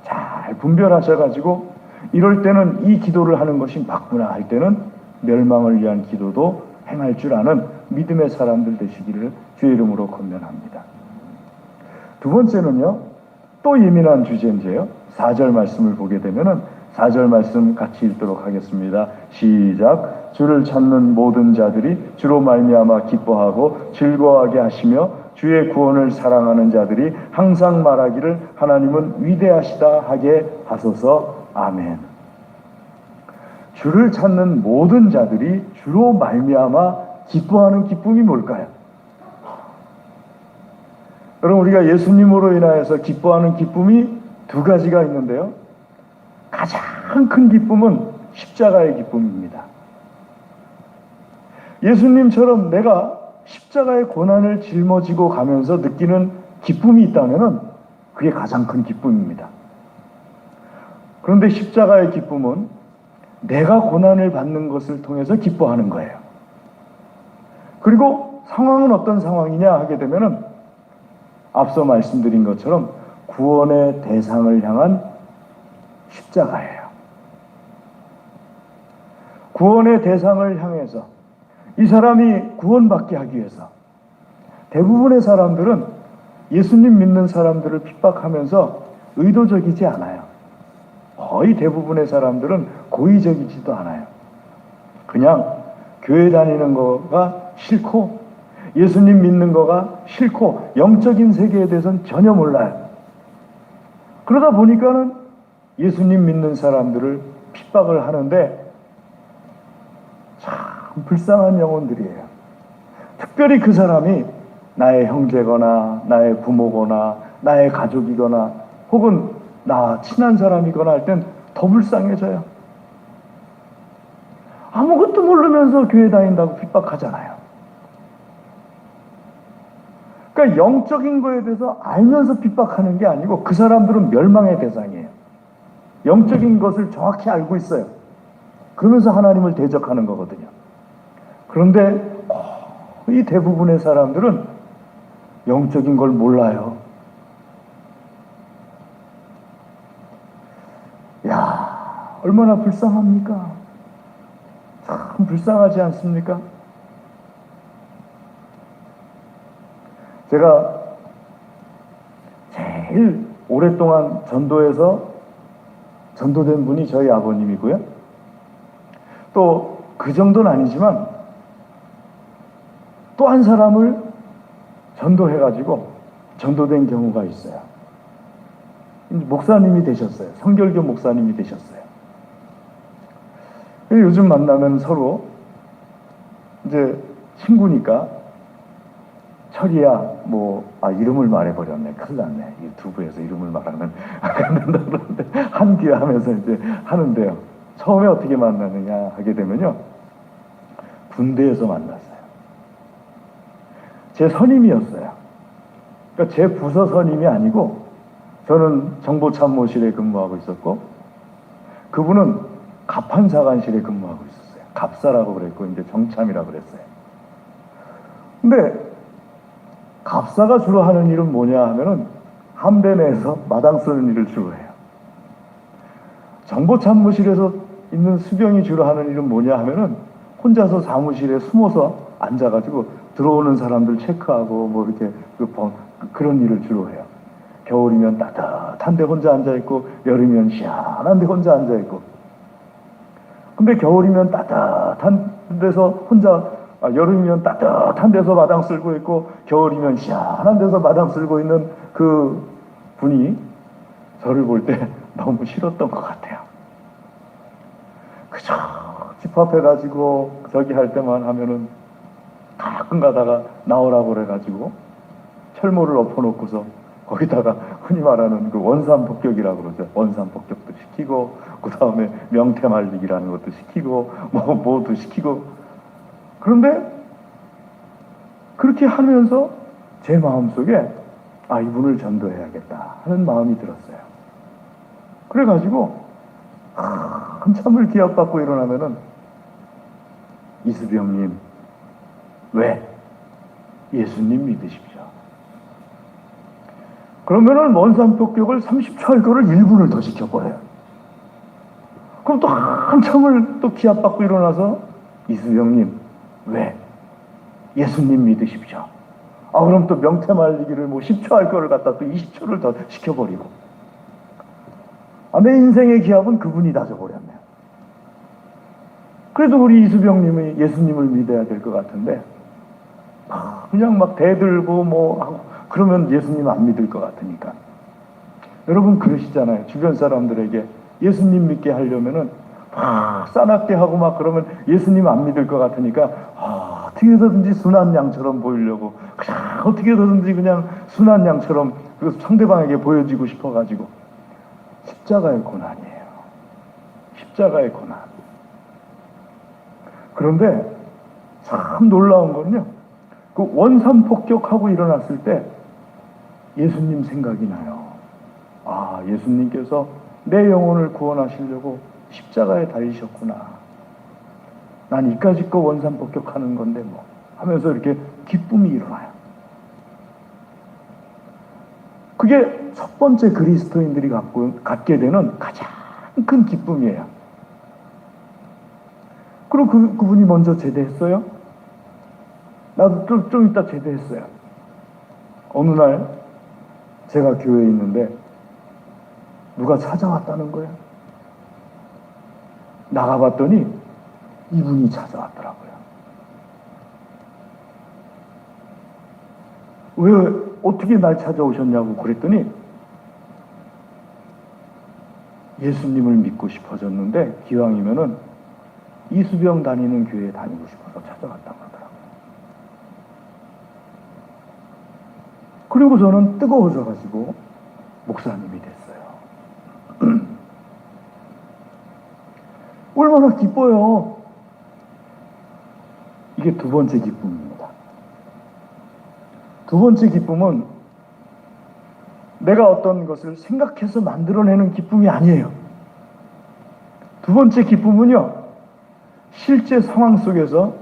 Speaker 1: 잘 분별하셔가지고 이럴 때는 이 기도를 하는 것이 맞구나 할 때는 멸망을 위한 기도도 행할 줄 아는 믿음의 사람들 되시기를 주의 이름으로 권면합니다. 두 번째는요, 또 예민한 주제인데요, 4절 말씀을 보게 되면은 4절 말씀 같이 읽도록 하겠습니다. 시작. 주를 찾는 모든 자들이 주로 말미암아 기뻐하고 즐거워하게 하시며 주의 구원을 사랑하는 자들이 항상 말하기를 하나님은 위대하시다 하게 하소서. 아멘. 주를 찾는 모든 자들이 주로 말미암아 기뻐하는 기쁨이 뭘까요? 여러분, 우리가 예수님으로 인하여서 기뻐하는 기쁨이 두 가지가 있는데요, 가장 큰 기쁨은 십자가의 기쁨입니다. 예수님처럼 내가 십자가의 고난을 짊어지고 가면서 느끼는 기쁨이 있다면 그게 가장 큰 기쁨입니다. 그런데 십자가의 기쁨은 내가 고난을 받는 것을 통해서 기뻐하는 거예요. 그리고 상황은 어떤 상황이냐 하게 되면 앞서 말씀드린 것처럼 구원의 대상을 향한 십자가예요. 구원의 대상을 향해서 이 사람이 구원받게 하기 위해서 대부분의 사람들은 예수님 믿는 사람들을 핍박하면서 의도적이지 않아요. 거의 대부분의 사람들은 고의적이지도 않아요. 그냥 교회 다니는 거가 싫고 예수님 믿는 거가 싫고 영적인 세계에 대해서는 전혀 몰라요. 그러다 보니까는 예수님 믿는 사람들을 핍박을 하는데 참 불쌍한 영혼들이에요. 특별히 그 사람이 나의 형제거나 나의 부모거나 나의 가족이거나 혹은 나 친한 사람이거나 할 땐 더 불쌍해져요. 아무것도 모르면서 교회 다닌다고 핍박하잖아요. 그러니까 영적인 거에 대해서 알면서 핍박하는 게 아니고 그 사람들은 멸망의 대상이에요. 영적인 것을 정확히 알고 있어요. 그러면서 하나님을 대적하는 거거든요. 그런데 이 대부분의 사람들은 영적인 걸 몰라요. 얼마나 불쌍합니까? 참 불쌍하지 않습니까? 제가 제일 오랫동안 전도해서 전도된 분이 저희 아버님이고요. 또 그 정도는 아니지만 또 한 사람을 전도해가지고 전도된 경우가 있어요. 목사님이 되셨어요. 성결교 목사님이 되셨어요. 요즘 만나면 서로 이제 친구니까 철이야 이름을 말해버렸네. 큰일 났네. 유튜브에서 이름을 말하면 안 된다 그러는데 한 귀 하면서 이제 하는데요. 처음에 어떻게 만나느냐 하게 되면요, 군대에서 만났어요. 제 선임이었어요. 그러니까 제 부서 선임이 아니고 저는 정보참모실에 근무하고 있었고 그분은 갑판사관실에 근무하고 있었어요. 갑사라고 그랬고 이제 정참이라고 그랬어요. 근데 갑사가 주로 하는 일은 뭐냐 하면은 함대 내에서 마당 쓰는 일을 주로 해요. 정보참모실에서 있는 수병이 주로 하는 일은 뭐냐 하면은 혼자서 사무실에 숨어서 앉아가지고 들어오는 사람들 체크하고 이렇게 그런 일을 주로 해요. 겨울이면 따뜻한데 혼자 앉아있고 여름이면 시원한데 혼자 앉아있고. 근데 겨울이면 따뜻한 데서 여름이면 따뜻한 데서 마당 쓸고 있고 겨울이면 시원한 데서 마당 쓸고 있는 그 분이 저를 볼 때 너무 싫었던 것 같아요. 그저 집합해가지고 저기 할 때만 하면은 가끔 가다가 나오라고 그래가지고 철모를 엎어놓고서 거기다가 흔히 말하는 그 원산폭격이라고 그러죠. 원산폭격도 시키고 그 다음에 명태말리기라는 것도 시키고 뭐도 시키고. 그런데 그렇게 하면서 제 마음속에 이분을 전도해야겠다 하는 마음이 들었어요. 그래가지고 한참을 기합받고 일어나면은 이수병님, 왜? 예수님 믿으십시오. 그러면은 원산폭격을 30초 할 거를 1분을 더 시켜버려요. 그럼 또 한참을 또 기합받고 일어나서 이수병님, 왜? 예수님 믿으십시오. 그럼 또 명태 말리기를 10초 할 거를 갖다 또 20초를 더 시켜버리고. 내 인생의 기합은 그분이 다져버렸네요. 그래도 우리 이수병님이 예수님을 믿어야 될 것 같은데 그냥 대들고 하고 그러면 예수님 안 믿을 것 같으니까. 여러분 그러시잖아요. 주변 사람들에게 예수님 믿게 하려면은 싸납게 하고 그러면 예수님 안 믿을 것 같으니까 어떻게 해서든지 순한 양처럼 보이려고 그냥 어떻게 해서든지 그냥 순한 양처럼 그 상대방에게 보여지고 싶어가지고 십자가의 고난이에요. 십자가의 고난. 그런데 참 놀라운 건요, 그 원산폭격하고 일어났을 때 예수님 생각이 나요. 예수님께서 내 영혼을 구원하시려고 십자가에 달리셨구나. 난 이까짓 거 원산폭격하는 건데 하면서 이렇게 기쁨이 일어나요. 그게 첫 번째 그리스도인들이 갖게 되는 가장 큰 기쁨이에요. 그리고 그분이 먼저 제대했어요. 나도 좀 이따 제대했어요. 어느 날 제가 교회에 있는데 누가 찾아왔다는 거예요. 나가봤더니 이분이 찾아왔더라고요. 왜 어떻게 날 찾아오셨냐고 그랬더니 예수님을 믿고 싶어졌는데 기왕이면은 이수병 다니는 교회에 다니고 싶어서 찾아갔다고 하더라고요. 그리고 저는 뜨거워져가지고 목사님이 됐어요. 얼마나 기뻐요. 이게 두 번째 기쁨입니다. 두 번째 기쁨은 내가 어떤 것을 생각해서 만들어내는 기쁨이 아니에요. 두 번째 기쁨은요, 실제 상황 속에서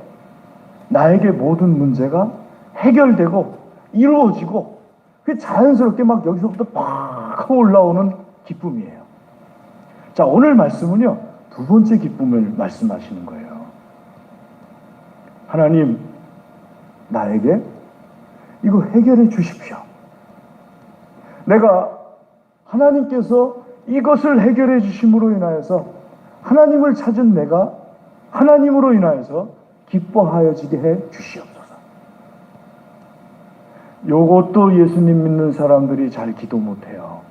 Speaker 1: 나에게 모든 문제가 해결되고 이루어지고 그게 자연스럽게 여기서부터 팍 하고 올라오는 기쁨이에요. 자, 오늘 말씀은요, 두 번째 기쁨을 말씀하시는 거예요. 하나님, 나에게 이거 해결해 주십시오. 내가 하나님께서 이것을 해결해 주심으로 인하여서 하나님을 찾은 내가 하나님으로 인하여서 기뻐하여지게 해 주시옵소서. 요것도 예수님 믿는 사람들이 잘 기도 못해요.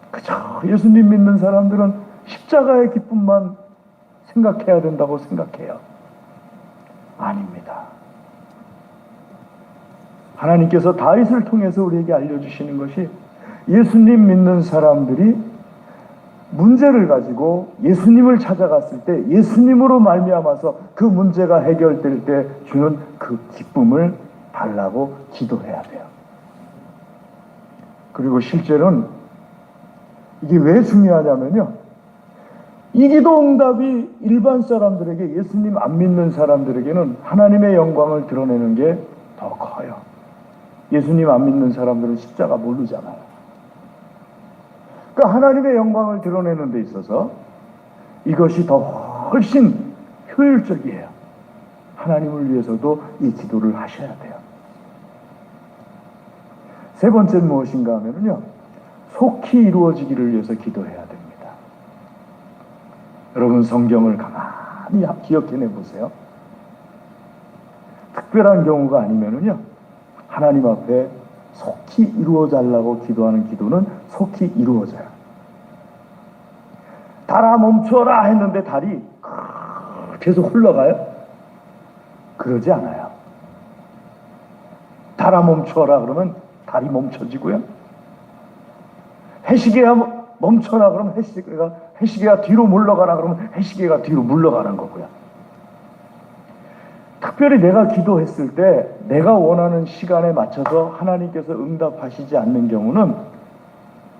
Speaker 1: 그저 예수님 믿는 사람들은 십자가의 기쁨만 생각해야 된다고 생각해요. 아닙니다. 하나님께서 다윗을 통해서 우리에게 알려주시는 것이 예수님 믿는 사람들이 문제를 가지고 예수님을 찾아갔을 때 예수님으로 말미암아서 그 문제가 해결될 때 주는 그 기쁨을 달라고 기도해야 돼요. 그리고 실제로는 이게 왜 중요하냐면요, 이 기도 응답이 일반 사람들에게, 예수님 안 믿는 사람들에게는 하나님의 영광을 드러내는 게 더 커요. 예수님 안 믿는 사람들은 십자가 모르잖아요. 그러니까 하나님의 영광을 드러내는 데 있어서 이것이 더 훨씬 효율적이에요. 하나님을 위해서도 이 기도를 하셔야 돼요. 세 번째는 무엇인가 하면요, 속히 이루어지기를 위해서 기도해야 됩니다. 여러분, 성경을 가만히 기억해내 보세요. 특별한 경우가 아니면요, 하나님 앞에 속히 이루어달라고 기도하는 기도는 속히 이루어져요. 달아 멈춰라 했는데 달이 계속 흘러가요? 그러지 않아요. 달아 멈춰라 그러면 달이 멈춰지고요. 해시계가 멈춰라 그러면 해시계가 뒤로 물러가라 그러면 해시계가 뒤로 물러가는 거고요. 특별히 내가 기도했을 때 내가 원하는 시간에 맞춰서 하나님께서 응답하시지 않는 경우는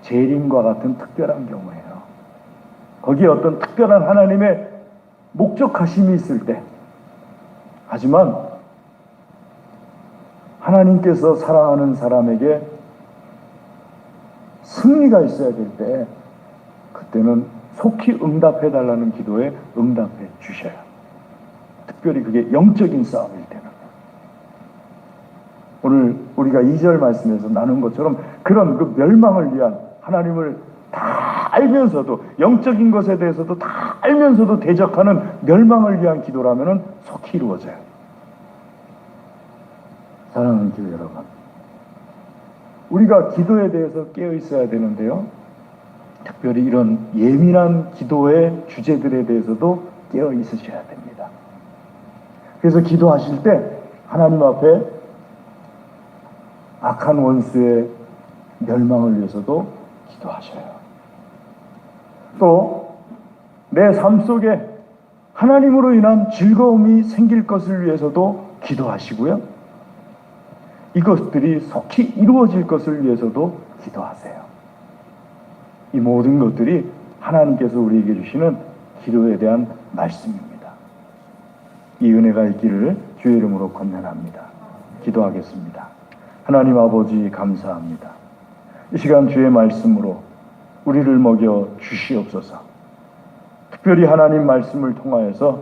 Speaker 1: 재림과 같은 특별한 경우예요. 거기에 어떤 특별한 하나님의 목적하심이 있을 때, 하지만 하나님께서 사랑하는 사람에게 승리가 있어야 될 때, 그때는 속히 응답해달라는 기도에 응답해 주셔요. 특별히 그게 영적인 싸움일 때는. 오늘 우리가 2절 말씀에서 나눈 것처럼 그런 그 멸망을 위한, 하나님을 다 알면서도, 영적인 것에 대해서도 다 알면서도 대적하는 멸망을 위한 기도라면 속히 이루어져요. 사랑하는 교회 여러분, 우리가 기도에 대해서 깨어 있어야 되는데요, 특별히 이런 예민한 기도의 주제들에 대해서도 깨어 있으셔야 됩니다. 그래서 기도하실 때 하나님 앞에 악한 원수의 멸망을 위해서도 기도하셔요. 또 내 삶 속에 하나님으로 인한 즐거움이 생길 것을 위해서도 기도하시고요, 이것들이 속히 이루어질 것을 위해서도 기도하세요. 이 모든 것들이 하나님께서 우리에게 주시는 기도에 대한 말씀입니다. 이 은혜가 있기를 주의 이름으로 권면합니다. 기도하겠습니다. 하나님 아버지, 감사합니다. 이 시간 주의 말씀으로 우리를 먹여 주시옵소서. 특별히 하나님 말씀을 통하여서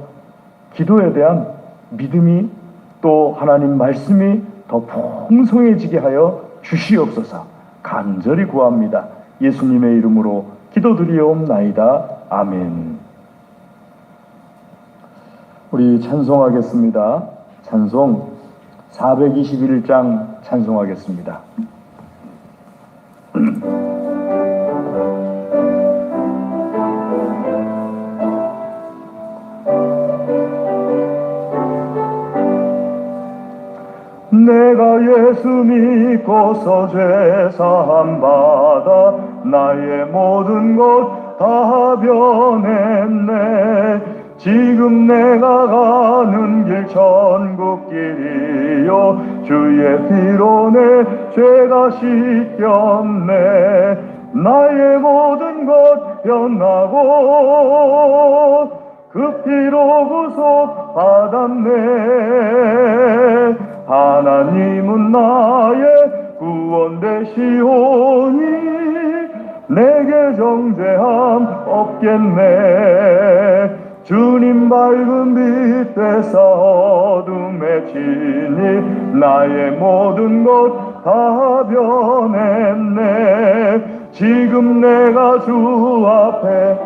Speaker 1: 기도에 대한 믿음이, 또 하나님 말씀이 더 풍성해지게 하여 주시옵소서. 간절히 구합니다. 예수님의 이름으로 기도드리옵나이다. 아멘. 우리 찬송하겠습니다. 찬송 421장 찬송하겠습니다. 내가 예수 믿고서 죄사함 받아 나의 모든 것 다 변했네. 지금 내가 가는 길 천국길이요, 주의 피로 내 죄가 씻겼네. 나의 모든 것 변하고 그 피로 구속 받았네. 하나님은 나의 구원 되시오니 내게 정죄함 없겠네. 주님 밝은 빛 되사 어둠에 지니 나의 모든 것 다 변했네. 지금 내가 주 앞에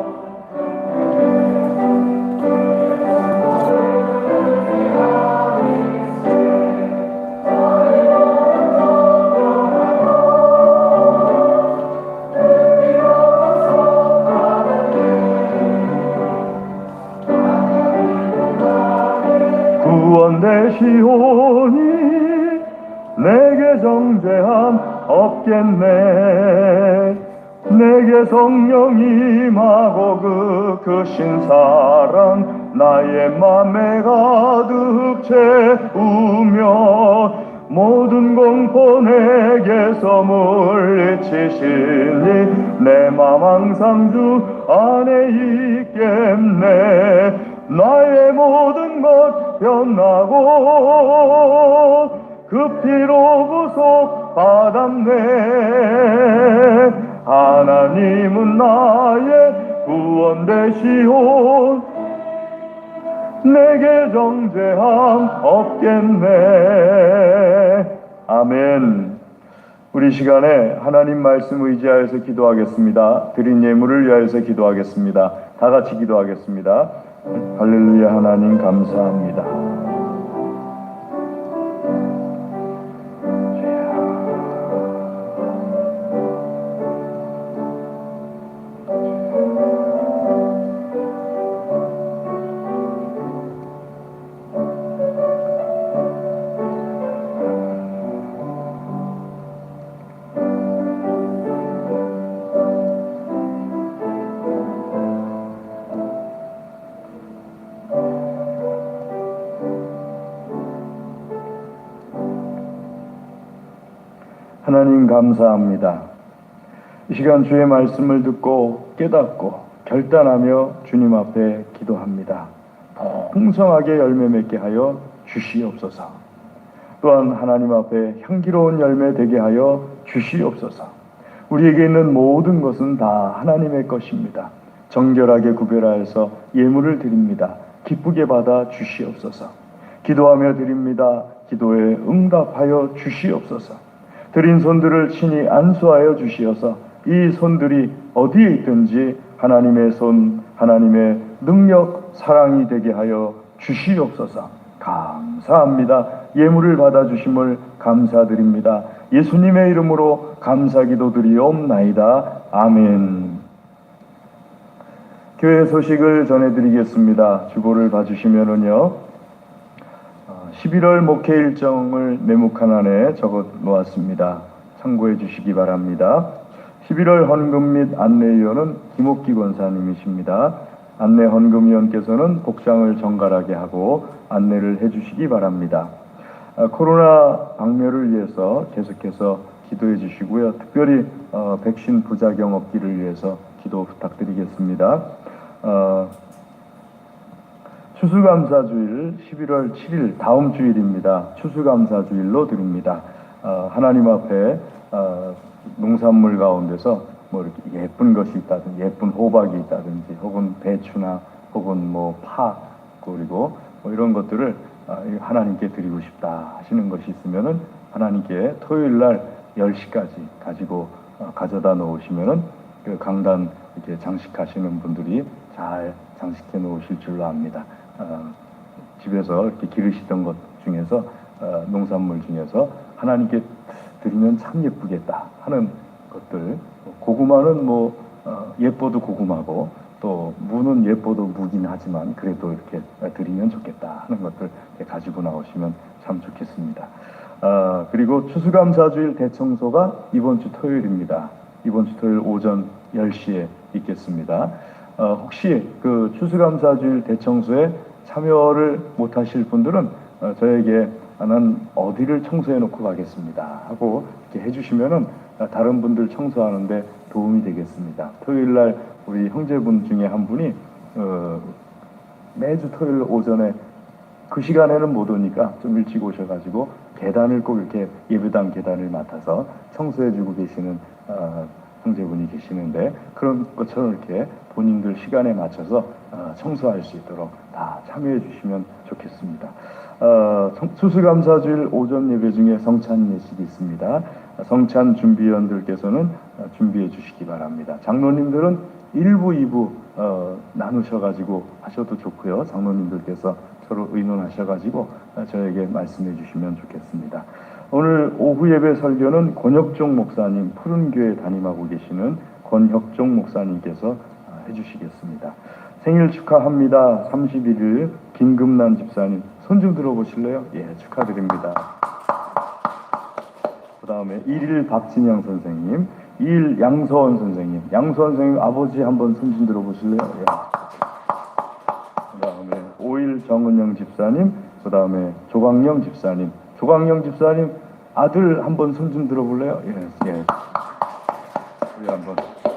Speaker 1: 구원되시오니 내게 정죄함 없겠네. 내게 성령 임하고 그 크신 사랑 나의 맘에 가득 채우며 모든 공포 내게서 물리치시니 내 맘 항상 주 안에 있겠네. 나의 모든 것 변하고 그 피로 구속 받았네. 하나님은 나의 구원 되시오. 내게 정죄함 없겠네. 아멘. 우리 시간에 하나님 말씀 의지하여서 기도하겠습니다. 드린 예물을 위하여서 기도하겠습니다. 다 같이 기도하겠습니다. 할렐루야. 하나님 감사합니다. 하나님 감사합니다. 이 시간 주의 말씀을 듣고 깨닫고 결단하며 주님 앞에 기도합니다. 풍성하게 열매 맺게 하여 주시옵소서. 또한 하나님 앞에 향기로운 열매 되게 하여 주시옵소서. 우리에게 있는 모든 것은 다 하나님의 것입니다. 정결하게 구별하여서 예물을 드립니다. 기쁘게 받아 주시옵소서. 기도하며 드립니다. 기도에 응답하여 주시옵소서. 드린 손들을 친히 안수하여 주시어서 이 손들이 어디에 있든지 하나님의 손, 하나님의 능력, 사랑이 되게 하여 주시옵소서. 감사합니다. 예물을 받아주심을 감사드립니다. 예수님의 이름으로 감사기도 드리옵나이다. 아멘. 교회 소식을 전해드리겠습니다. 주보를 봐주시면은요, 11월 목회 일정을 네모칸 안에 적어 놓았습니다. 참고해 주시기 바랍니다. 11월 헌금 및 안내위원은 김옥기 권사님이십니다. 안내 헌금위원께서는 복장을 정갈하게 하고 안내를 해 주시기 바랍니다. 코로나 박멸을 위해서 계속해서 기도해 주시고요. 특별히 백신 부작용 없기를 위해서 기도 부탁드리겠습니다. 추수감사주일 11월 7일 다음 주일입니다. 추수감사주일로 드립니다. 하나님 앞에 농산물 가운데서 뭐 이렇게 예쁜 것이 있다든지 예쁜 호박이 있다든지 혹은 배추나 혹은 뭐 파 그리고 뭐 이런 것들을 하나님께 드리고 싶다 하시는 것이 있으면은 하나님께 토요일 날 10시까지 가지고 가져다 놓으시면은 그 강단 이렇게 장식하시는 분들이 잘 장식해 놓으실 줄로 압니다. 집에서 이렇게 기르시던 것 중에서 농산물 중에서 하나님께 드리면 참 예쁘겠다 하는 것들, 고구마는 뭐 예뻐도 고구마고 또 무는 예뻐도 무긴 하지만 그래도 이렇게 드리면 좋겠다 하는 것들 가지고 나오시면 참 좋겠습니다. 그리고 추수감사주일 대청소가 이번 주 토요일입니다. 이번 주 토요일 오전 10시에 있겠습니다. 혹시 그 추수감사주일 대청소에 참여를 못하실 분들은 저에게 난 어디를 청소해 놓고 가겠습니다 하고 이렇게 해주시면은 다른 분들 청소하는데 도움이 되겠습니다. 토요일 날 우리 형제분 중에 한 분이 매주 토요일 오전에 그 시간에는 못 오니까 좀 일찍 오셔가지고 계단을 꼭 이렇게 예배당 계단을 맡아서 청소해주고 계시는 형제분이 계시는데 그런 것처럼 이렇게 본인들 시간에 맞춰서 청소할 수 있도록 다 참여해 주시면 좋겠습니다. 추수감사주일 오전 예배 중에 성찬 예식이 있습니다. 성찬 준비위원들께서는 준비해 주시기 바랍니다. 장로님들은 1부, 2부 나누셔가지고 하셔도 좋고요. 장로님들께서 서로 의논하셔가지고 저에게 말씀해 주시면 좋겠습니다. 오늘 오후 예배 설교는 권혁종 목사님, 푸른교회 담임하고 계시는 권혁종 목사님께서 해주시겠습니다. 생일 축하합니다. 31일 김금란 집사님, 손 좀 들어보실래요? 예, 축하드립니다. 그 다음에 1일 박진영 선생님, 2일 양서원 선생님, 양서원 선생님 아버지 한번 손 좀 들어보실래요? 예. 그 다음에 5일 정은영 집사님, 그 다음에 조광영 집사님, 조광영 집사님 아들 한번 손 좀 들어볼래요? 예, 예. 우리 한번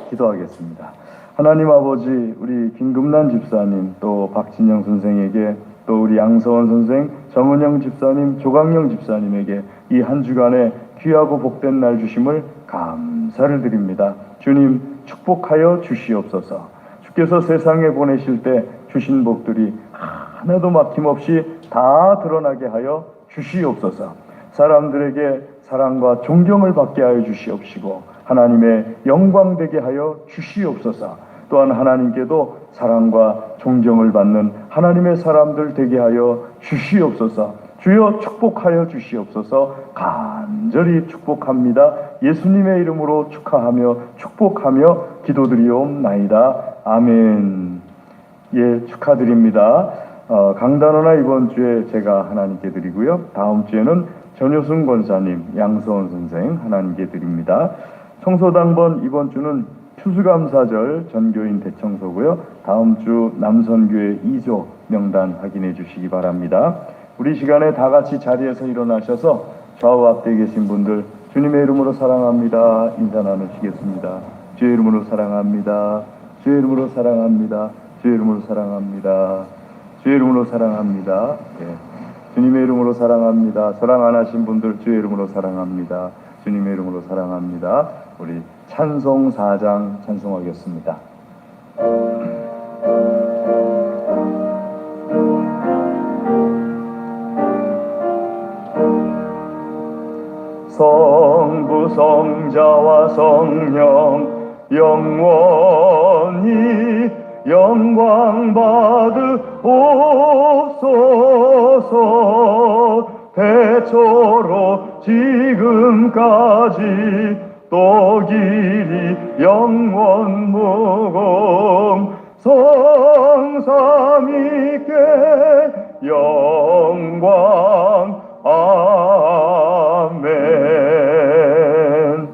Speaker 1: 기도하겠습니다. 하나님 아버지, 우리 김금란 집사님, 또 박진영 선생에게, 또 우리 양서원 선생, 정은영 집사님, 조광영 집사님에게 이 한 주간에 귀하고 복된 날 주심을 감사를 드립니다. 주님 축복하여 주시옵소서. 주께서 세상에 보내실 때 주신 복들이 하나도 막힘없이 다 드러나게 하여 주시옵소서. 사람들에게 사랑과 존경을 받게 하여 주시옵시고 하나님의 영광 되게 하여 주시옵소서. 또한 하나님께도 사랑과 존경을 받는 하나님의 사람들 되게 하여 주시옵소서. 주여 축복하여 주시옵소서. 간절히 축복합니다. 예수님의 이름으로 축하하며 축복하며 기도드리옵나이다. 아멘. 예, 축하드립니다. 강단원화 이번 주에 제가 하나님께 드리고요. 다음 주에는 전효승 권사님, 양서원 선생 하나님께 드립니다. 청소당번 이번 주는 추수감사절 전교인 대청소고요. 다음 주 남선교회 2조 명단 확인해 주시기 바랍니다. 우리 시간에 다 같이 자리에서 일어나셔서 좌우 앞에 계신 분들 주님의 이름으로 사랑합니다. 인사 나누시겠습니다. 주의 이름으로 사랑합니다. 주의 이름으로 사랑합니다. 주의 이름으로 사랑합니다. 주의 이름으로 사랑합니다. 예. 주님의 이름으로 사랑합니다. 사랑 안 하신 분들 주의 이름으로 사랑합니다. 주님의 이름으로 사랑합니다. 우리 찬송 4장 찬송하겠습니다. 성부 성자와 성령 영원히 영광 받으옵소서. 대초로 지금까지 또 길이 영원 무궁 성삼위께 영광. 아멘.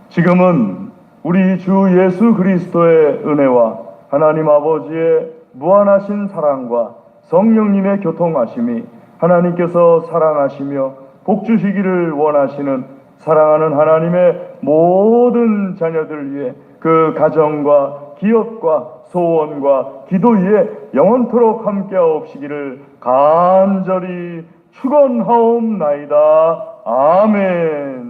Speaker 1: 지금은 우리 주 예수 그리스도의 은혜와 하나님 아버지의 무한하신 사랑과 성령님의 교통하심이 하나님께서 사랑하시며 복 주시기를 원하시는 사랑하는 하나님의 모든 자녀들 위해 그 가정과 기업과 소원과 기도 위에 영원토록 함께하옵시기를 간절히 축원하옵나이다. 아멘.